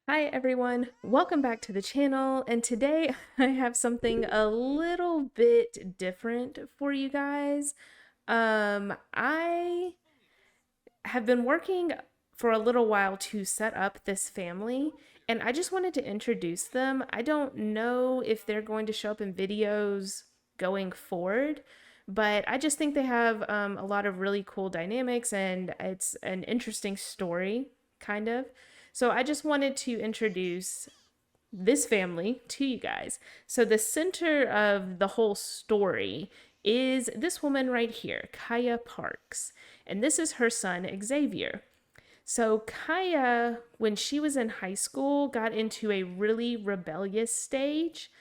Hi everyone, welcome back to the channel, and today I have something a little bit different for you guys. I have been working for a little while to set up this family, and I just wanted to introduce them. I don't know if they're going to show up in videos going forward, but I just think they have a lot of really cool dynamics, and it's an interesting story, kind of. So I just wanted to introduce this family to you guys. So the center of the whole story is this woman right here, Kaia Parks, and this is her son Xavier. So Kaia, when she was in high school, got into a really rebellious stage.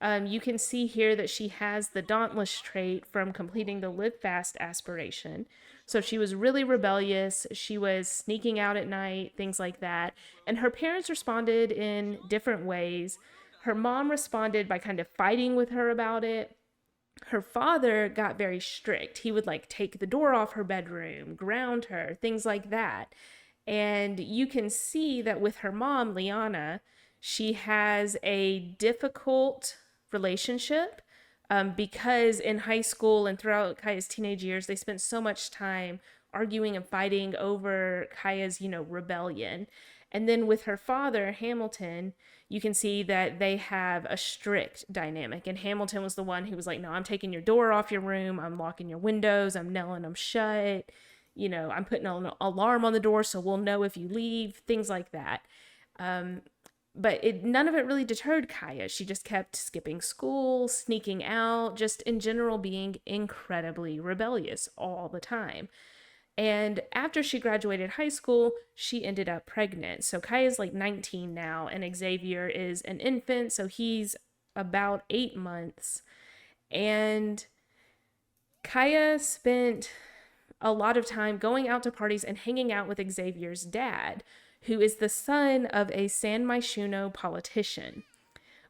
You can see here that she has the dauntless trait from completing the live fast aspiration. So she was really rebellious. She was sneaking out at night, things like that. And her parents responded in different ways. Her mom responded by kind of fighting with her about it. Her father got very strict. He would like take the door off her bedroom, ground her, things like that. And you can see that with her mom, Liana, she has a difficult relationship because in high school and throughout Kaya's teenage years, they spent so much time arguing and fighting over Kaya's, rebellion. And then with her father, Hamilton, you can see that they have a strict dynamic. And Hamilton was the one who was like, no, I'm taking your door off your room. I'm locking your windows. I'm nailing them shut. I'm putting an alarm on the door so we'll know if you leave, things like that. But none of it really deterred Kaia. She just kept skipping school, sneaking out, just in general being incredibly rebellious all the time. And after she graduated high school, she ended up pregnant. So Kaia's like 19 now, and Xavier is an infant, so he's about 8 months. And Kaia spent a lot of time going out to parties and hanging out with Xavier's dad, who is the son of a San Myshuno politician,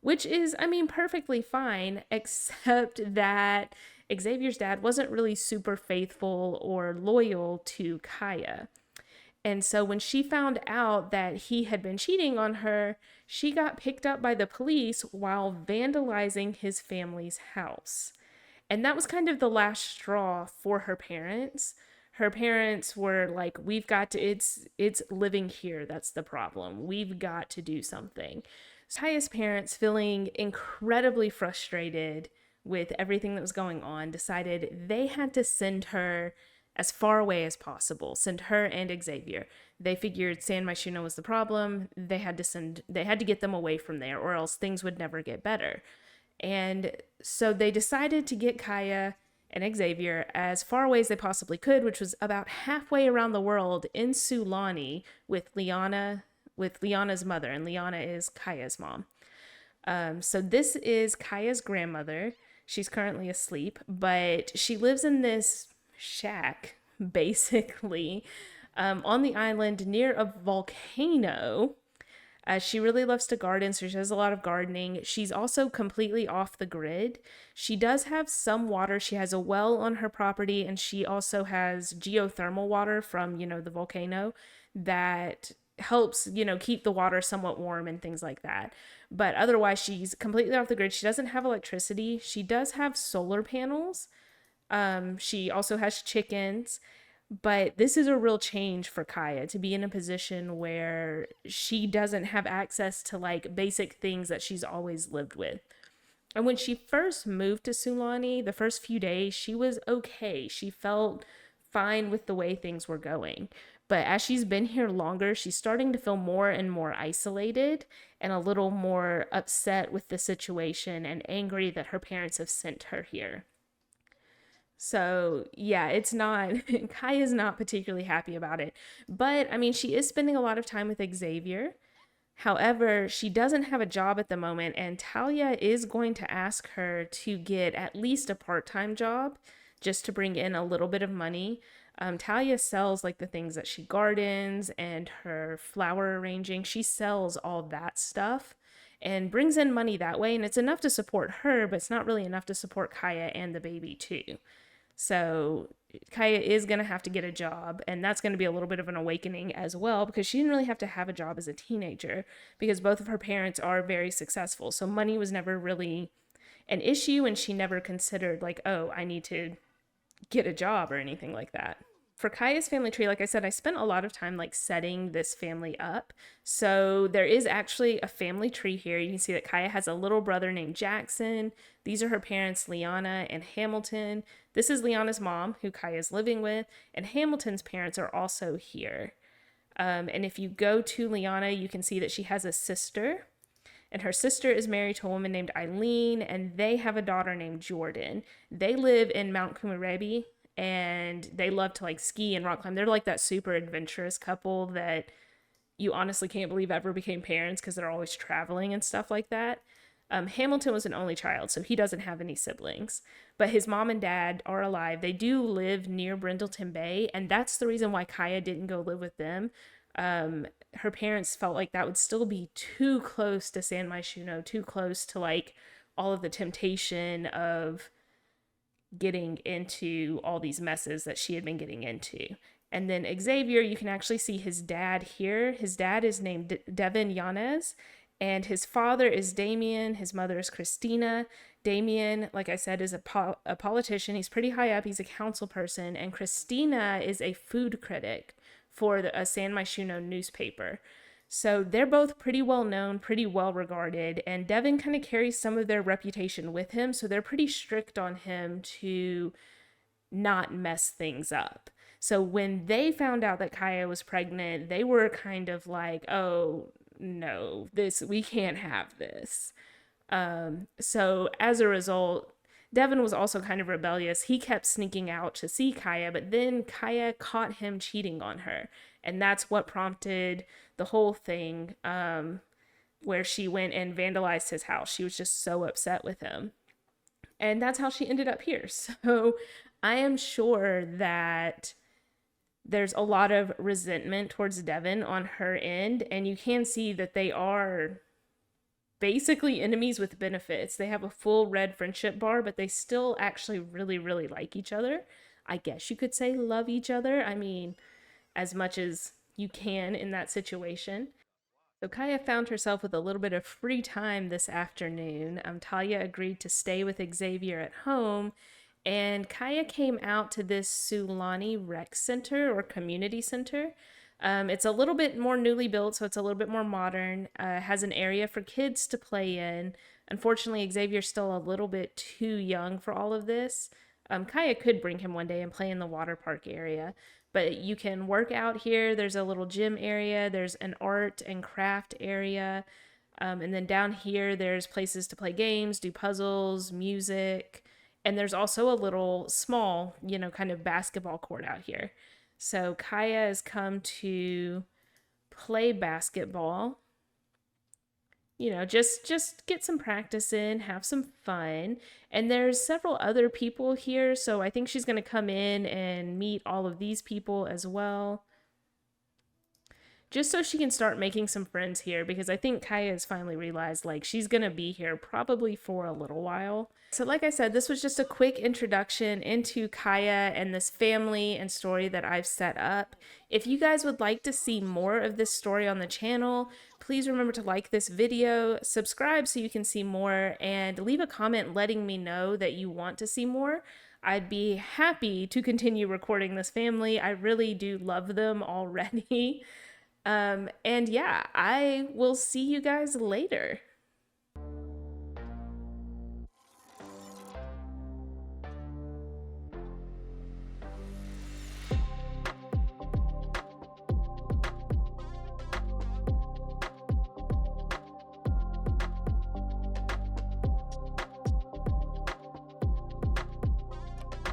which is, I mean, perfectly fine, except that Xavier's dad wasn't really super faithful or loyal to Kaia. And so when she found out that he had been cheating on her, she got picked up by the police while vandalizing his family's house. And that was kind of the last straw for her parents. Her parents were like, we've got to, it's living here that's the problem, we've got to do something. So Kaya's parents, feeling incredibly frustrated with everything that was going on, decided they had to send her as far away as possible, send her and Xavier. They figured San Myshuno was the problem. They had to get them away from there, or else things would never get better. And so they decided to get Kaia and Xavier as far away as they possibly could, which was about halfway around the world in Sulani with Liana's mother, and Liana is Kaia's mom. So this is Kaia's grandmother. She's currently asleep, but she lives in this shack, basically, on the island near a volcano. She really loves to garden, so she does a lot of gardening. She's also completely off the grid. She does have some water. She has a well on her property, and she also has geothermal water from, the volcano that helps, keep the water somewhat warm and things like that. But otherwise, she's completely off the grid. She doesn't have electricity. She does have solar panels. She also has chickens, but this is a real change for Kaia to be in a position where she doesn't have access to like basic things that she's always lived with. And when she first moved to Sulani, the first few days, she was okay. She felt fine with the way things were going. But as she's been here longer, she's starting to feel more and more isolated and a little more upset with the situation and angry that her parents have sent her here. So yeah, it's not Kai is not particularly happy about it. But I mean, she is spending a lot of time with Xavier. However, she doesn't have a job at the moment, and Talia is going to ask her to get at least a part-time job just to bring in a little bit of money. Talia sells like the things that she gardens and her flower arranging. She sells all that stuff and brings in money that way, and it's enough to support her, but it's not really enough to support Kaya and the baby too. So Kaia is going to have to get a job, and that's going to be a little bit of an awakening as well, because she didn't really have to have a job as a teenager because both of her parents are very successful. So money was never really an issue, and she never considered, like, oh, I need to get a job or anything like that. For Kaia's family tree, like I said, I spent a lot of time like setting this family up. So there is actually a family tree here. You can see that Kaia has a little brother named Jackson. These are her parents, Liana and Hamilton. This is Liana's mom, who Kaia's living with, and Hamilton's parents are also here. And if you go to Liana, you can see that she has a sister, and her sister is married to a woman named Eileen, and they have a daughter named Jordan. They live in Mount Kumurebi, and they love to like ski and rock climb. They're like that super adventurous couple that you honestly can't believe ever became parents because they're always traveling and stuff like that. Hamilton was an only child, so he doesn't have any siblings. But his mom and dad are alive. They do live near Brindleton Bay, and that's the reason why Kaia didn't go live with them. Her parents felt like that would still be too close to San Myshuno, too close to like all of the temptation of getting into all these messes that she had been getting into. And then Xavier, you can actually see his dad here. His dad is named Devin Yanez, and his father is Damien. His mother is Christina. Damien, like I said, is a politician. He's pretty high up. He's a council person. And Christina is a food critic for a San Myshuno newspaper. So they're both pretty well known, pretty well regarded, and Devin kind of carries some of their reputation with him, so they're pretty strict on him to not mess things up. So when they found out that Kaia was pregnant, they were kind of like, oh no, we can't have this. So as a result, Devin was also kind of rebellious. He kept sneaking out to see Kaia, but then Kaia caught him cheating on her. And that's what prompted the whole thing, where she went and vandalized his house. She was just so upset with him. And that's how she ended up here. So I am sure that there's a lot of resentment towards Devin on her end. And you can see that they are basically enemies with benefits. They have a full red friendship bar, but they still actually really, really like each other. I guess you could say love each other. I mean, as much as you can in that situation. So Kaia found herself with a little bit of free time this afternoon. Talia agreed to stay with Xavier at home, and Kaia came out to this Sulani rec center or community center. It's a little bit more newly built, so it's a little bit more modern. Has an area for kids to play in. Unfortunately, Xavier's still a little bit too young for all of this. Kaia could bring him one day and play in the water park area, but you can work out here. There's a little gym area. There's an art and craft area. And then down here, there's places to play games, do puzzles, music. And there's also a little small, kind of basketball court out here. So Kaia has come to play basketball. Just get some practice in, have some fun. And there's several other people here, so I think she's going to come in and meet all of these people as well, just so she can start making some friends here, because I think Kaia has finally realized like she's going to be here probably for a little while. So like I said, this was just a quick introduction into Kaia and this family and story that I've set up. If you guys would like to see more of this story on the channel, please remember to like this video, subscribe so you can see more, and leave a comment letting me know that you want to see more. I'd be happy to continue recording this family. I really do love them already. And yeah, I will see you guys later.